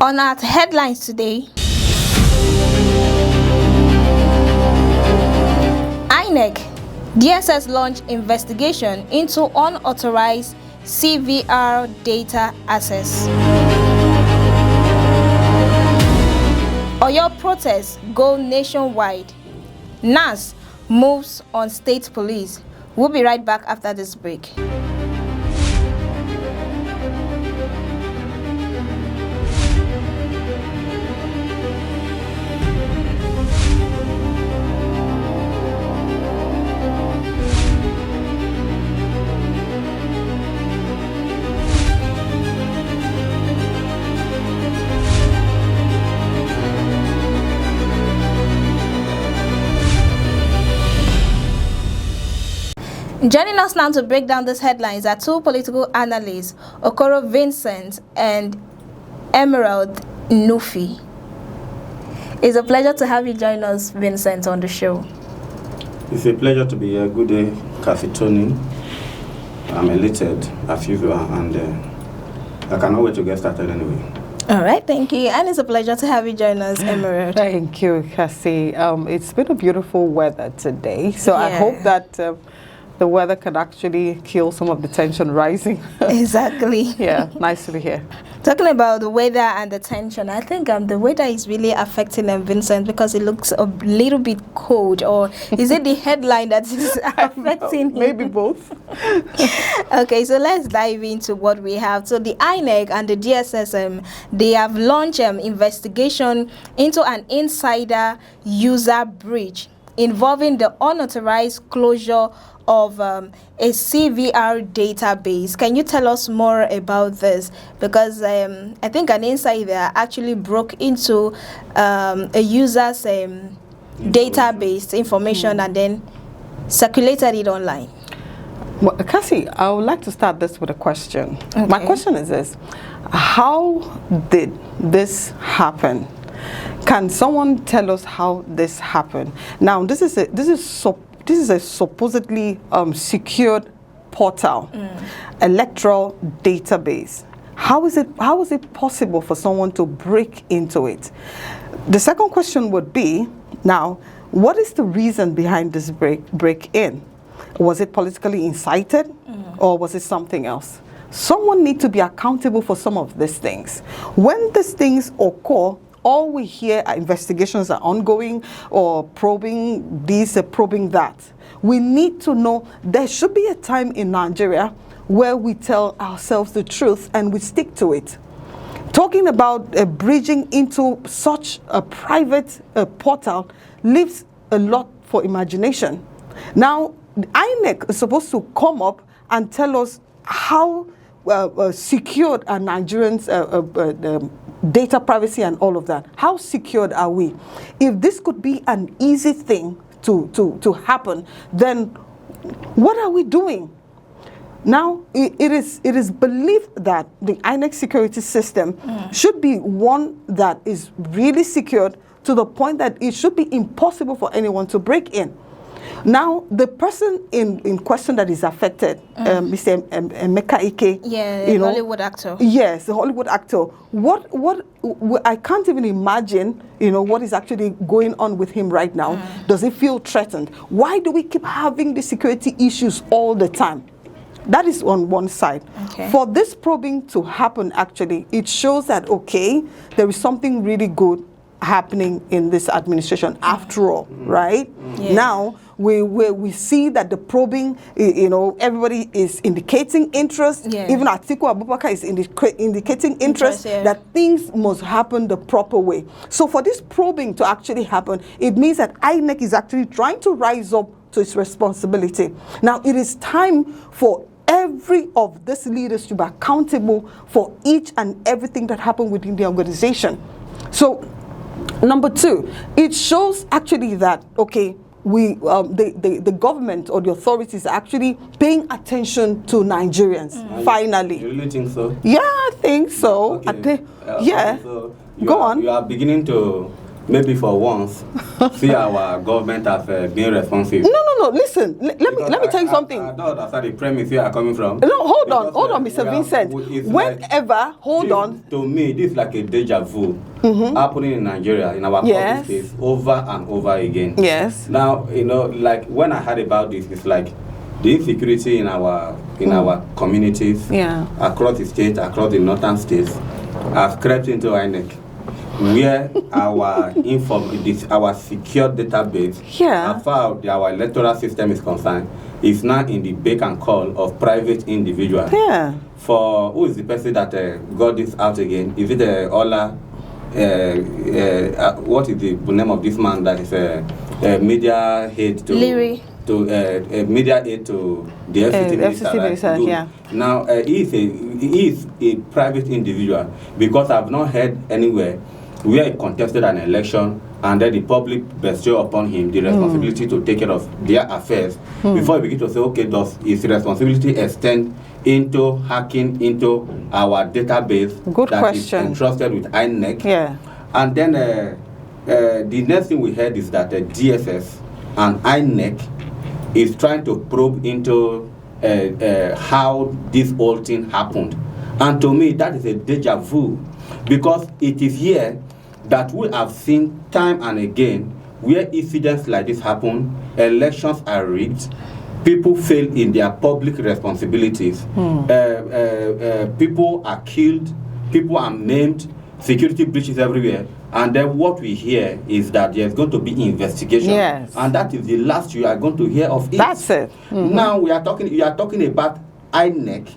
On our headlines today, INEC, DSS launch investigation into unauthorized CVR data access. Oyo protests go nationwide. NAS moves on state police. We'll be right back after this break. Joining us now to break down these headlines are two political analysts, Okoro Vincent and Emerald Nufi. It's a pleasure to have you join us, Vincent, on the show. It's a pleasure to be here. Good day, Kathy Tony. I'm elated as usual, and I cannot wait to get started anyway. All right, thank you. And it's a pleasure to have you join us, Emerald. Thank you, Cassie. It's been a beautiful weather today, so yeah. I hope that the weather can actually kill some of the tension rising. Exactly. Yeah, nice to be here. Talking about the weather and the tension, I think the weather is really affecting them, Vincent, because it looks a little bit cold. Or is it the headline that is affecting him? Maybe both. Okay, so let's dive into what we have. So the INEC and the DSS, they have launched investigation into an insider user breach involving the unauthorized closure of a CVR database. Can you tell us more about this? Because I think an insider actually broke into a user's database information and then circulated it online. Well, Cassie, I would like to start this with a question. Okay. My question is this: how did this happen? Can someone tell us how this happened? Now, this is a supposedly secured portal, electoral database. How is it possible for someone to break into it? The second question would be, now, what is the reason behind this break-in? Was it politically incited, or was it something else? Someone needs to be accountable for some of these things. When these things occur, all we hear are investigations are ongoing, or probing this, probing that. We need to know there should be a time in Nigeria where we tell ourselves the truth and we stick to it. Talking about bridging into such a private portal leaves a lot for imagination. Now, INEC is supposed to come up and tell us how secured are Nigerians' data privacy and all of that. How secured are we? If this could be an easy thing to happen, then what are we doing? Now, it is believed that the INEC security system should be one that is really secured to the point that it should be impossible for anyone to break in. Now, the person in question that is affected, Mr. Emeka Ike, the Hollywood actor. Yes, the Hollywood actor. What I can't even imagine, what is actually going on with him right now. Does he feel threatened? Why do we keep having the security issues all the time? That is on one side. Okay. For this probing to happen, actually, it shows that, okay, there is something really good happening in this administration after all, right? Yeah. Now, we see that the probing, everybody is indicating interest. Yeah. Even Atiku Abubakar is indicating interest that things must happen the proper way. So for this probing to actually happen, it means that INEC is actually trying to rise up to its responsibility. Now, it is time for every of these leaders to be accountable for each and everything that happened within the organization. So, number two, it shows actually that, okay, the government or the authorities are actually paying attention to Nigerians, finally. You really think so? Yeah, I think so. Okay. Yeah. So Go on. You are beginning to maybe for once, see our government as being responsive. No. Listen, let me tell you something. I don't understand the premise you are coming from. No, hold Because, on, Mr. Vincent. To me, this is like a deja vu happening in Nigeria, in our public space, over and over again. Yes. Now, like when I heard about this, it's like the insecurity in our communities, across the state, across the northern states, have crept into INEC, where our secure database, as far as our electoral system is concerned, is now in the beck and call of private individuals. Yeah. For who is the person that got this out again? Is it Ola? What is the name of this man that is media head to? Leary. To media aid to the FCT minister. Yeah. Now he is a private individual, because I've not heard anywhere where he contested an election and then the public bestow upon him the responsibility to take care of their affairs before he begin to say, okay, does his responsibility extend into hacking into our database is entrusted with INEC? Yeah. And then the next thing we heard is that DSS and INEC is trying to probe into how this whole thing happened. And to me, that is a deja vu, because it is here that we have seen time and again where incidents like this happen, elections are rigged, people fail in their public responsibilities, people are killed, people are maimed, security breaches everywhere, and then what we hear is that there's going to be investigation, and that is the last you are going to hear of it. That's it. Now you are talking about INEC,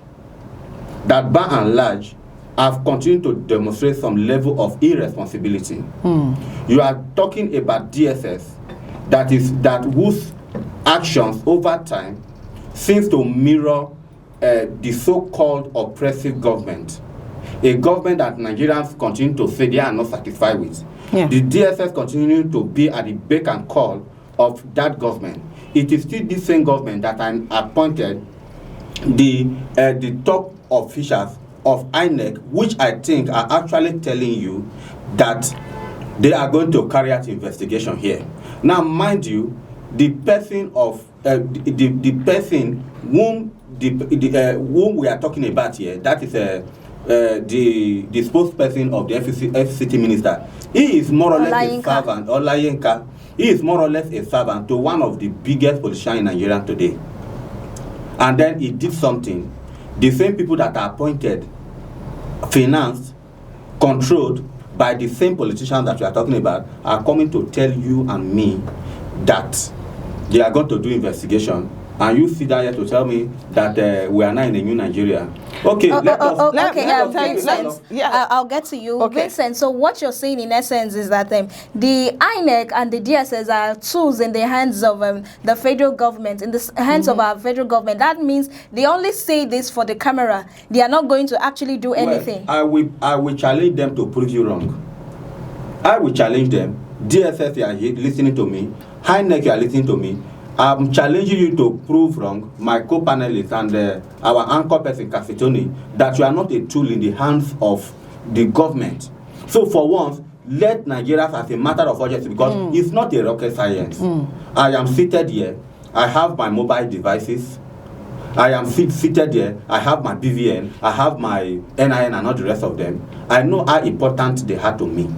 that by and large have continued to demonstrate some level of irresponsibility. You are talking about DSS, that whose actions over time seems to mirror the so-called oppressive government, a government that Nigerians continue to say they are not satisfied with. The DSS continue to be at the beck and call of that government. It is still the same government that appointed the top officials of INEC, which I think are actually telling you that they are going to carry out investigation here. Now, mind you, the person of the person whom we are talking about here, that is the spokesperson of the FCT minister. He is more or less a servant, Olayenka. He is more or less a servant to one of the biggest politicians in Nigeria today. And then he did something. The same people that are appointed, financed, controlled by the same politicians that we are talking about are coming to tell you and me that they are going to do investigation. And you sit down here to tell me that we are now in a new Nigeria. Okay, I'll get to you. Okay. Vincent, so what you're saying in essence is that the INEC and the DSS are tools in the hands of the federal government, in the hands of our federal government. That means they only say this for the camera. They are not going to actually do anything. Well, I will challenge them to prove you wrong. I will challenge them. DSS, you are listening to me. INEC, you are listening to me. I'm challenging you to prove wrong, my co-panelists and our anchor person, Kasitoni, that you are not a tool in the hands of the government. So for once, let Nigerians as a matter of urgency, because it's not a rocket science. I am seated here. I have my mobile devices. I am seated here. I have my BVN. I have my NIN and all the rest of them. I know how important they are to me.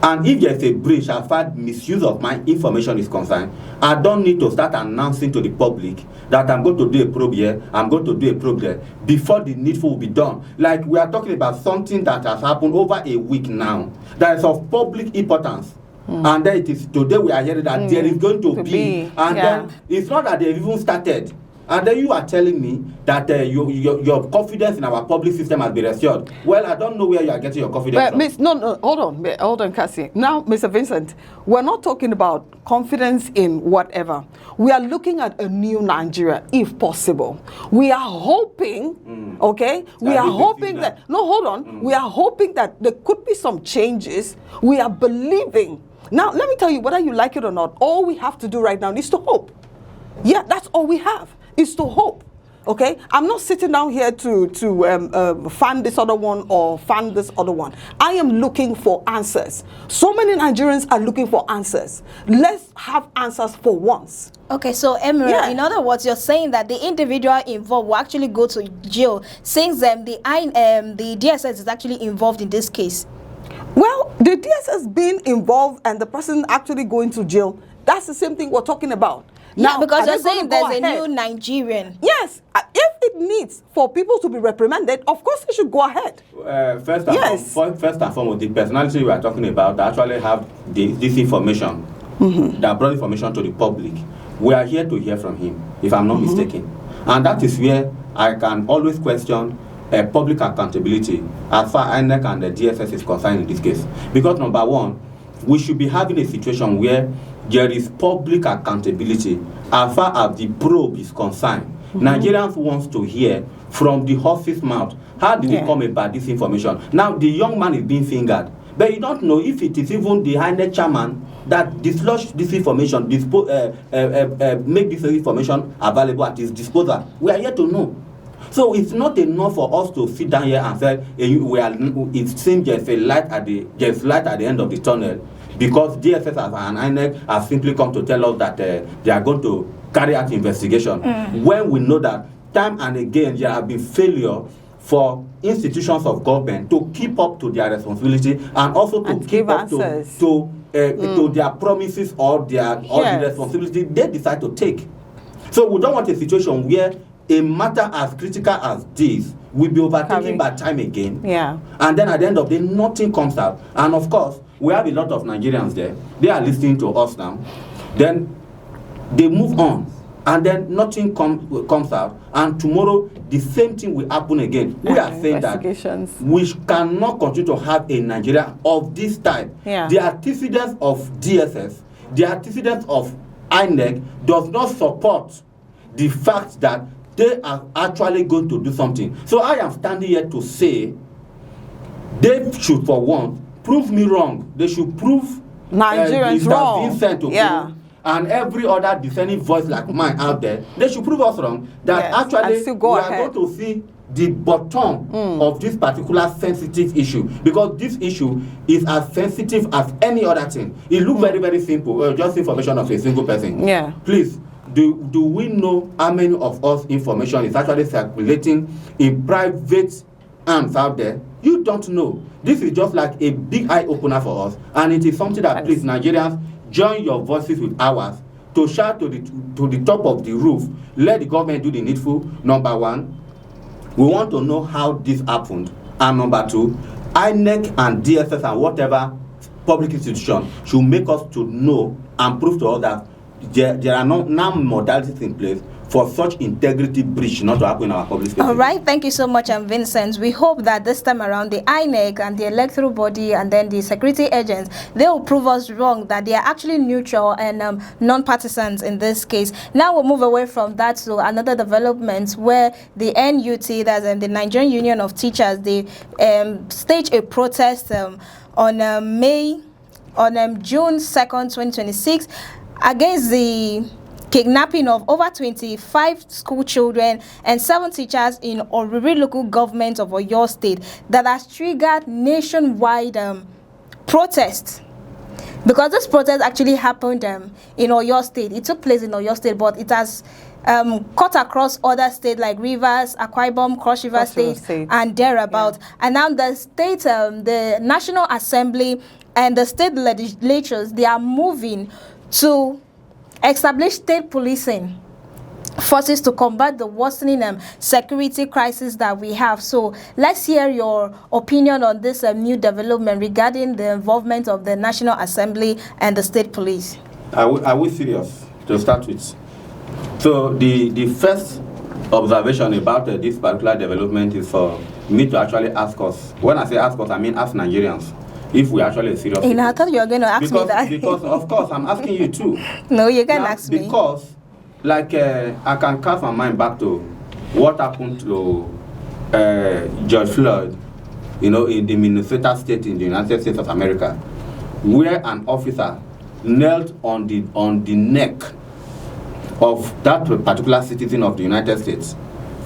And if there's a breach as far as misuse of my information is concerned, I don't need to start announcing to the public that I'm going to do a probe here, I'm going to do a probe there, before the needful will be done. Like we are talking about something that has happened over a week now, that is of public importance. And then it is today we are hearing that there is going to be. And then it's not that they've even started. And then you are telling me that your confidence in our public system has been restored. Well, I don't know where you are getting your confidence from. No, hold on, Cassie. Now, Mr. Vincent, we're not talking about confidence in whatever. We are looking at a new Nigeria, if possible. We are hoping, we are hoping that, we are hoping that there could be some changes. We are believing. Now, let me tell you, whether you like it or not, all we have to do right now is to hope. Yeah, that's all we have, is to hope. Okay, I'm not sitting down here to fan this other one or fan this other one. I am looking for answers. So many Nigerians are looking for answers. Let's have answers for once. Okay, so Emery, Yeah. in other words, you're saying that the individual involved will actually go to jail, since the DSS is actually involved in this case. Well, the DSS being involved and the person actually going to jail, that's the same thing we're talking about. Yeah, Now, because are you're they gonna saying go there's a ahead? new Nigerian. Yes, if it needs for people to be reprimanded, of course they should go ahead. First and foremost, the personality we are talking about that actually have this information, that brought information to the public. We are here to hear from him, if I'm not mistaken. And that is where I can always question public accountability as far as INEC and the DSS is concerned in this case. Because number one, we should be having a situation where there is public accountability as far as the probe is concerned. Nigerians want to hear from the horse's mouth, how do we come about this information? Now, the young man is being fingered, but you don't know if it is even the INEC chairman that dislodged this information, make this information available at his disposal. We are here to know. So it's not enough for us to sit down here and say, it seems there's light at the end of the tunnel, because DSS and INEC have simply come to tell us that they are going to carry out investigation. When we know that time and again there have been failure for institutions of government to keep up to their responsibility and also to keep up to their promises or the responsibility they decide to take. So we don't want a situation where a matter as critical as this will be overtaken by time again. Yeah. And then at the end of the day, nothing comes out. And of course, we have a lot of Nigerians there. They are listening to us now. Then they move on. And then nothing comes out. And tomorrow, the same thing will happen again. We are saying that we cannot continue to have a Nigeria of this type. Yeah. The antecedents of DSS, the antecedents of INEC does not support the fact that they are actually going to do something. So I am standing here to say they should, for one, prove me wrong. They should prove Nigerians wrong. Vincent to prove, and every other dissenting voice like mine out there, they should prove us wrong. That actually we are going to see the bottom of this particular sensitive issue, because this issue is as sensitive as any other thing. It looks very, very simple, just information of a single person. Yeah. Please, do we know how many of us information is actually circulating in private hands out there? You don't know. This is just like a big eye opener for us, and it is something that, please, Nigerians, join your voices with ours to shout to the top of the roof. Let the government do the needful. Number one, we want to know how this happened, and number two, INEC and DSS and whatever public institution should make us to know and prove to us that there are now modalities in place for such integrity breach not to happen in our public space. All right, thank you so much, Vincent. We hope that this time around the INEC and the electoral body and then the security agents, they will prove us wrong, that they are actually neutral and non-partisans in this case. Now we'll move away from that to another development where the NUT, that's the Nigerian Union of Teachers, they staged a protest on June 2nd, 2026 against the kidnapping of over 25 school children and 7 teachers in Oriri local government of Oyo State that has triggered nationwide protests. Because this protest actually happened in Oyo State. It took place in Oyo State, but it has cut across other states like Rivers, Akwa Ibom, Cross River State, and thereabout. Yeah. And now the state, the National Assembly and the state legislatures, they are moving to establish state policing forces to combat the worsening security crisis that we have. So let's hear your opinion on this new development regarding the involvement of the National Assembly and the state police. Are we serious to start with? So the first observation about this particular development is for me to actually ask us. When I say ask us, I mean ask Nigerians. If we actually serious. And I thought you were going to ask me that. Because of course I'm asking you too. No, you can ask me. Because like I can cast my mind back to what happened to George Floyd, in the Minnesota state in the United States of America, where an officer knelt on the neck of that particular citizen of the United States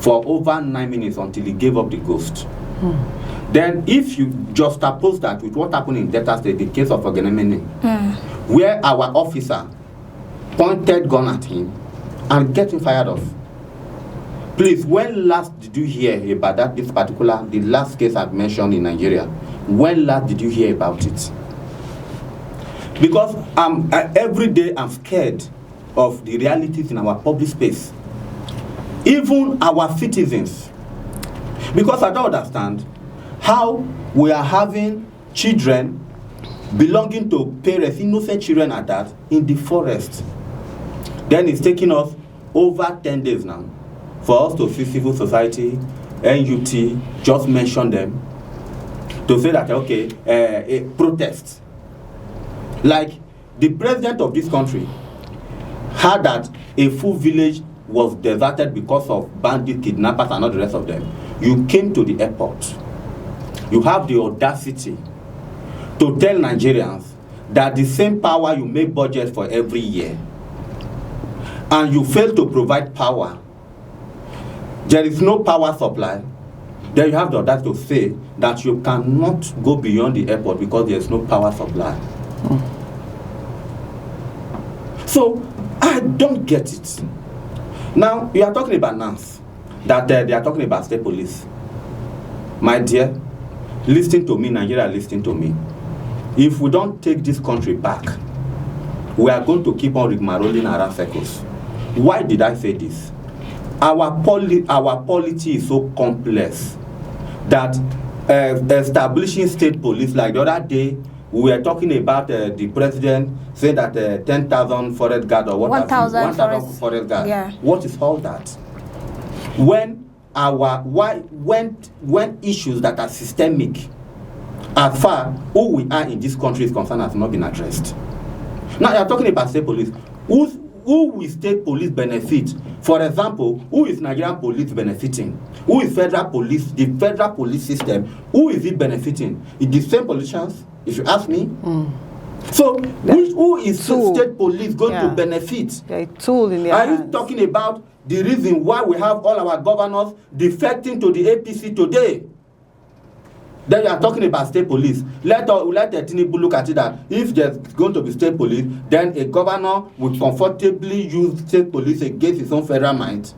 for over 9 minutes until he gave up the ghost. Then if you just oppose that with what happened in Delta State, the case of Ogenemene, where our officer pointed gun at him and get him fired off. Please, when last did you hear about that, this particular, the last case I've mentioned in Nigeria, when last did you hear about it? Because every day I'm scared of the realities in our public space. Even our citizens. Because I don't understand how we are having children belonging to parents, innocent children at that, in the forest. Then it's taking us over 10 days now for us to see civil society, NUT, just mention them, to say that, okay, a protest. Like the president of this country heard that a full village was deserted because of bandit kidnappers and all the rest of them. You came to the airport. You have the audacity to tell Nigerians that the same power you make budget for every year, and you fail to provide power, there is no power supply, then you have the audacity to say that you cannot go beyond the airport because there is no power supply. So, I don't get it. Now, you are talking about NAS, that they are talking about state police. My dear, listen to me, Nigeria, listen to me. If we don't take this country back, we are going to keep on rigmaroling around circles. Why did I say this? Our polity is so complex that establishing state police, like the other day, we were talking about the president saying that 10,000 forest guard or what? 1,000 forest guard. Yeah. What is all that? When issues that are systemic, as far who we are in this country is concerned, has not been addressed. Now you are talking about state police. Who will state police benefit? For example, who is Nigerian police benefiting? Who is federal police? The federal police system, who is it benefiting? It's the same politicians, if you ask me. So, who is state police going to benefit? A tool in their Are hands. you talking about the reason why we have all our governors defecting to the APC today? Then you are talking about state police. Let the Tinubu look at it that if there's going to be state police, then a governor would comfortably use state police against his own federal might.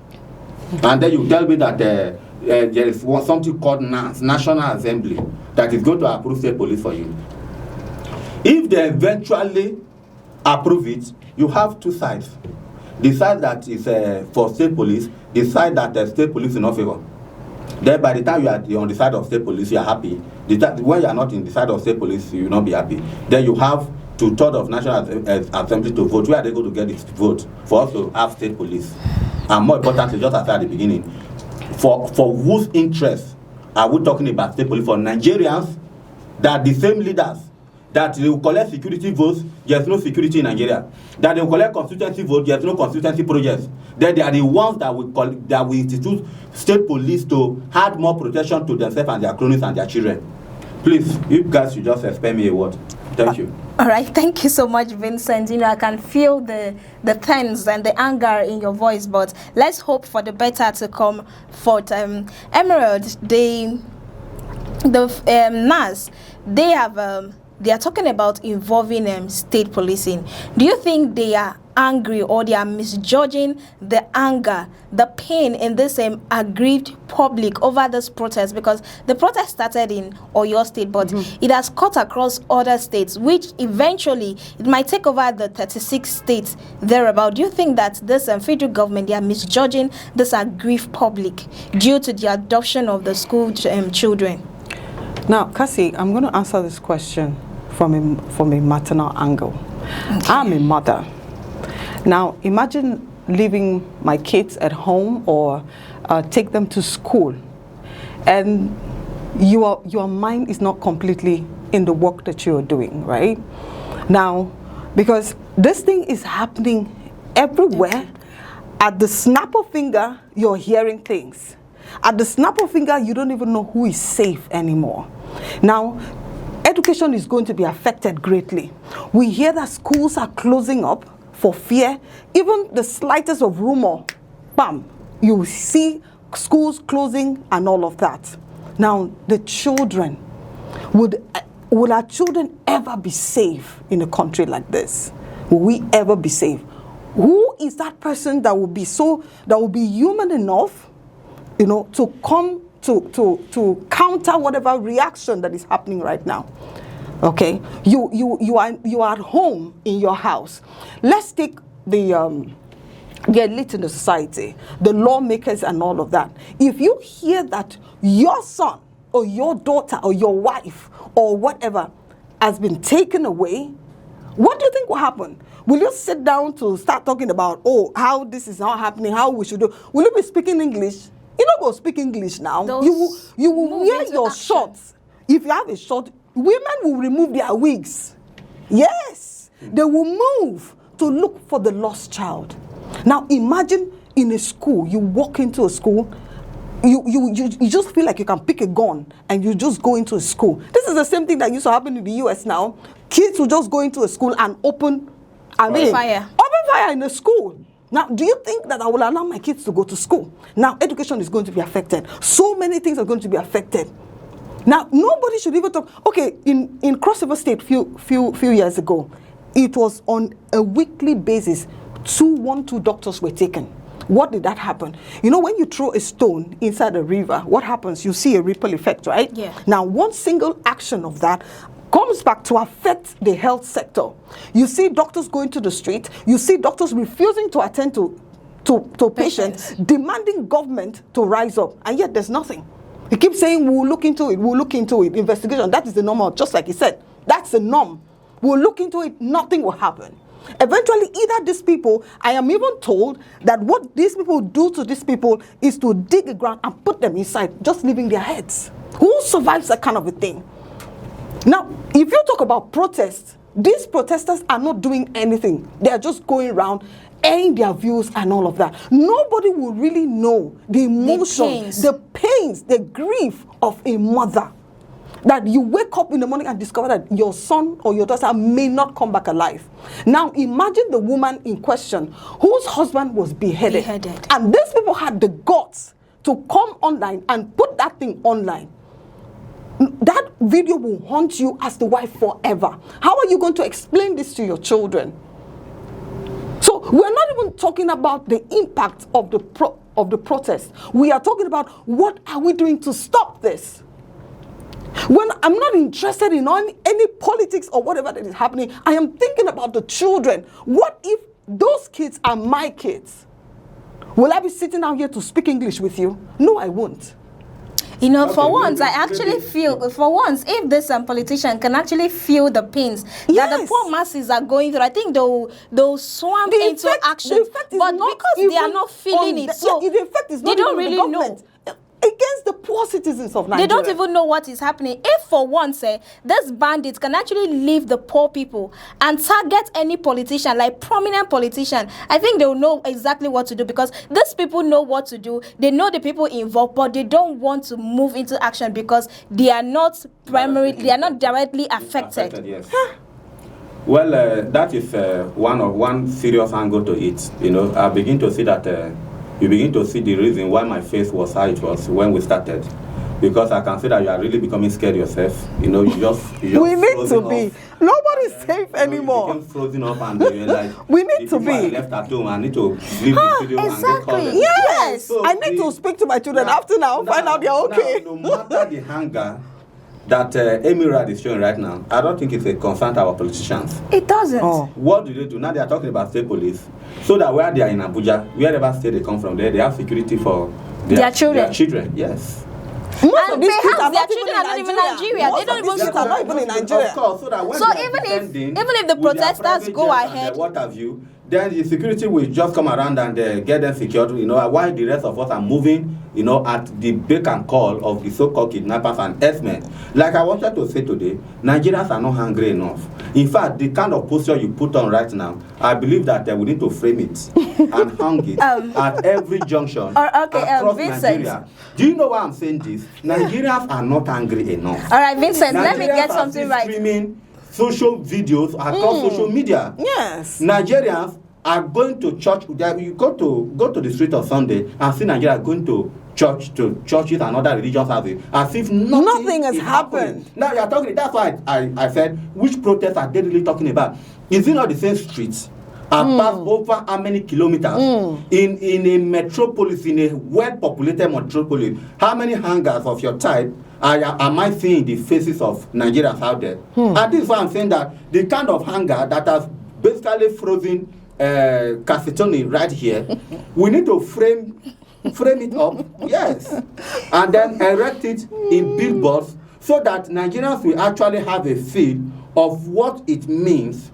And then you tell me that there is something called National Assembly that is going to approve state police for you. If they eventually approve it, you have two sides. The side that is for state police, the side that state police is in favor. Then by the time you are on the side of state police, you are happy. When you are not in the side of state police, you will not be happy. Then you have 2/3 of National Assembly to vote. Where are they going to get this vote for us to have state police? And more importantly, just as I said at the beginning, for whose interest are we talking about state police? For Nigerians, that the same leaders that they will collect security votes, there's no security in Nigeria. That they will collect constituency votes, there's no constituency projects. Then they are the ones that will institute state police to add more protection to themselves and their cronies and their children. Please, you guys should just spare me a word. Thank you. All right, thank you so much, Vincent. You know, I can feel the tense and the anger in your voice, but let's hope for the better to come forth. Emerald, the NAS, they are talking about involving state policing. Do you think they are angry or they are misjudging the anger, the pain in this aggrieved public over this protest? Because the protest started in Oyo State, but it has cut across other states, which eventually it might take over the 36 states thereabout. Do you think that this federal government, they are misjudging this aggrieved public due to the adoption of the school children? Now, Cassie, I'm going to answer this question from a maternal angle. Okay. I'm a mother. Now, imagine leaving my kids at home or take them to school, and your mind is not completely in the work that you are doing, right? Now, because this thing is happening everywhere, at the snap of finger, you're hearing things. At the snap of finger, you don't even know who is safe anymore. Now, education is going to be affected greatly. We hear that schools are closing up for fear. Even the slightest of rumor, bam, you see schools closing and all of that. Now, the children, would our children ever be safe in a country like this? Will we ever be safe? Who is that person that will be human enough, to come to counter whatever reaction that is happening right now? Okay, you are at home in your house. Let's take the elite in the society, the lawmakers and all of that. If you hear that your son or your daughter or your wife or whatever has been taken away, what do you think will happen? Will you sit down to start talking about, how this is not happening, how we should do? Will you be speaking English? You don't go speak English now. You will wear your shorts. If you have a short, women will remove their wigs. Yes, they will move to look for the lost child. Now imagine in a school, you walk into a school, you just feel like you can pick a gun and you just go into a school. This is the same thing that used to happen in the US now. Kids will just go into a school and open fire in a school. Now, do you think that I will allow my kids to go to school? Now, education is going to be affected. So many things are going to be affected. Now, nobody should even talk. Okay, in Cross River State few years ago, it was on a weekly basis, 212 doctors were taken. What did that happen? When you throw a stone inside a river, what happens? You see a ripple effect, right? Yeah. Now, one single action of that comes back to affect the health sector. You see doctors going to the street. You see doctors refusing to attend to patients, demanding government to rise up. And yet there's nothing. He keeps saying, we'll look into it, investigation. That is the normal, just like he said. That's the norm. We'll look into it, nothing will happen. Eventually, either these people, I am even told that what these people do to these people is to dig a ground and put them inside, just leaving their heads. Who survives that kind of a thing? Now, if you talk about protests, these protesters are not doing anything. They are just going around airing their views and all of that. Nobody will really know the emotions, the pains, the grief of a mother. That you wake up in the morning and discover that your son or your daughter may not come back alive. Now imagine the woman in question whose husband was beheaded. And these people had the guts to come online and put that thing online. That video will haunt you as the wife forever. How are you going to explain this to your children? So we're not even talking about the impact of the protest. We are talking about what are we doing to stop this? When I'm not interested in any politics or whatever that is happening, I am thinking about the children. What if those kids are my kids? Will I be sitting out here to speak English with you? No, I won't. For once, I actually feel, if this politician can actually feel the pains that the poor masses are going through, I think they'll swamp into action. But because they are not feeling it, so the effect is not they don't really know. Against the poor citizens of Nigeria. They don't even know what is happening. If for once, these bandits can actually leave the poor people and target any politician, like prominent politician, I think they will know exactly what to do, because these people know what to do. They know the people involved, but they don't want to move into action because they are not directly affected. Yes. Well, that is one serious angle to it. I begin to see that. You begin to see the reason why my face was how it was when we started, because I can see that you are really becoming scared yourself. You just we need to be. Nobody's safe anymore. You became frozen up and you're like, we need to be. I left at home. I need to leave the video and go call them. Yes. So I need to speak to my children after now. Find out they're okay. No matter the hunger that Emirate is showing right now, I don't think it's a concern to our politicians. It doesn't. What do they do? Now they are talking about state police. So that where they are in Abuja, wherever state they come from, they have security for their children. Yes. Most of these kids are their children are not even in Nigeria. They don't even school. Not even in Nigeria. Of course, so even if the protesters go ahead, what have you, then the security will just come around and get them secured. While the rest of us are moving, at the beck and call of the so-called kidnappers and herdsmen. Like I wanted to say today, Nigerians are not hungry enough. In fact, the kind of posture you put on right now, I believe that we need to frame it and hang it at every junction across Nigeria. Do you know why I'm saying this? Nigerians are not hungry enough. All right, Vincent, let me get something right. Streaming social videos across social media. Yes. Nigerians are going to church. You go to the street on Sunday and see Nigeria going to churches and other religious houses as if nothing has is happened. happening. Now you are talking. That's why I said, which protests are they really talking about? Is it not the same streets? Are passed over how many kilometers in a metropolis, in a well-populated metropolis? How many hangars of your type am I seeing the faces of Nigerians out there? And this is why I'm saying that the kind of hangar that has basically frozen Casitoni right here, we need to frame it up, yes, and then erect it in billboards so that Nigerians will actually have a feel of what it means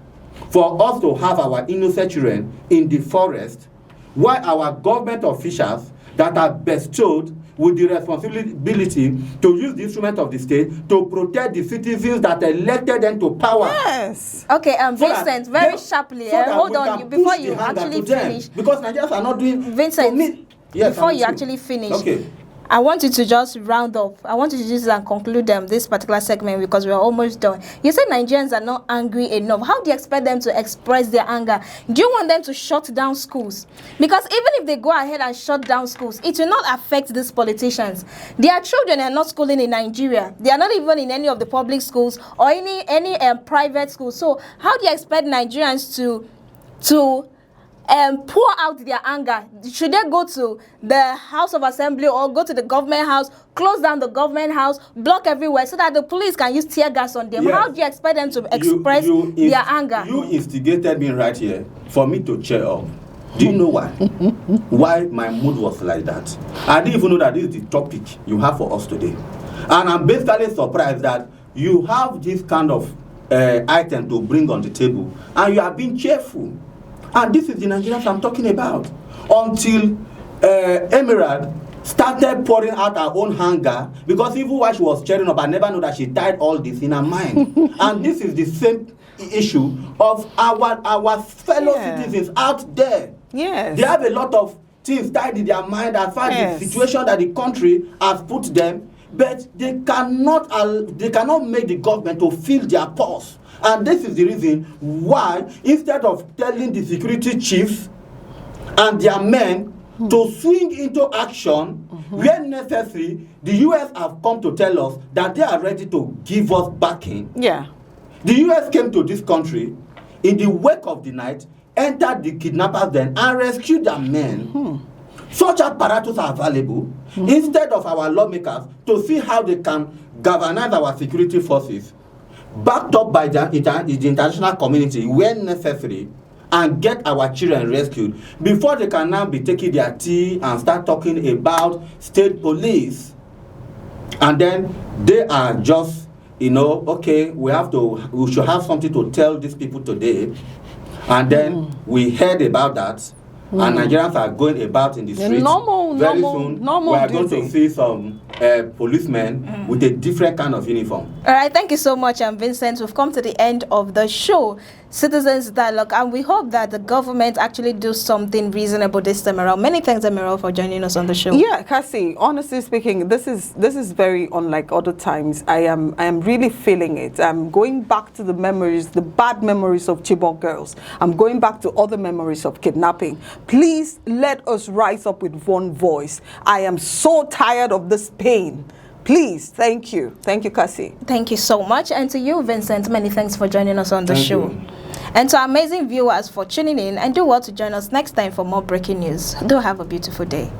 for us to have our innocent children in the forest, while our government officials that are bestowed with the responsibility to use the instrument of the state to protect the citizens that elected them to power. Yes. Okay, Vincent, very sharply. Hold on, before you actually finish. Because Nigerians are not doing. Vincent, yes, before you actually finish. Okay. I want you to just round up. I want you to just conclude this particular segment because we're almost done. You said Nigerians are not angry enough. How do you expect them to express their anger? Do you want them to shut down schools? Because even if they go ahead and shut down schools, it will not affect these politicians. Their children are not schooling in Nigeria. They are not even in any of the public schools or any private schools. So how do you expect Nigerians to pour out their anger? Should they go to the House of Assembly or go to the government house, close down the government house, block everywhere so that the police can use tear gas on them? Yes. How do you expect them to express their anger? You instigated me right here for me to cheer up. Do you know why? Why my mood was like that? I didn't even know that this is the topic you have for us today. And I'm basically surprised that you have this kind of item to bring on the table and you are being cheerful. And this is the Nigerians I'm talking about. Until Emerald started pouring out her own hunger, because even while she was cheering up, I never knew that she tied all this in her mind. And this is the same issue of our fellow citizens out there. Yes. They have a lot of things tied in their mind as far as the situation that the country has put them, but they cannot make the government to feel their pulse. And this is the reason why, instead of telling the security chiefs and their men to swing into action where necessary, the US have come to tell us that they are ready to give us backing. Yeah. The US came to this country in the wake of the night, entered the kidnappers then, and rescued their men. Such apparatus are available instead of our lawmakers to see how they can galvanize our security forces, backed up by the international community when necessary, and get our children rescued before they can now be taking their tea and start talking about state police. And then they are just, okay, we should have something to tell these people today. And then we heard about that. And Nigerians are going about in the streets. Very soon, we are going to see some policemen with a different kind of uniform. All right, thank you so much, Vincent. We've come to the end of the show, Citizens Dialogue, and we hope that the government actually do something reasonable this time around. Many thanks, Emerald, for joining us on the show. Yeah, Cassie, honestly speaking, this is very unlike other times. I am really feeling it. I'm going back to the memories, the bad memories of Chibok girls. I'm going back to other memories of kidnapping. Please let us rise up with one voice. I am so tired of this pain. Please, thank you. Thank you, Cassie. Thank you so much. And to you, Vincent, many thanks for joining us on the show. You. And to our amazing viewers for tuning in, and do well to join us next time for more breaking news. Do have a beautiful day.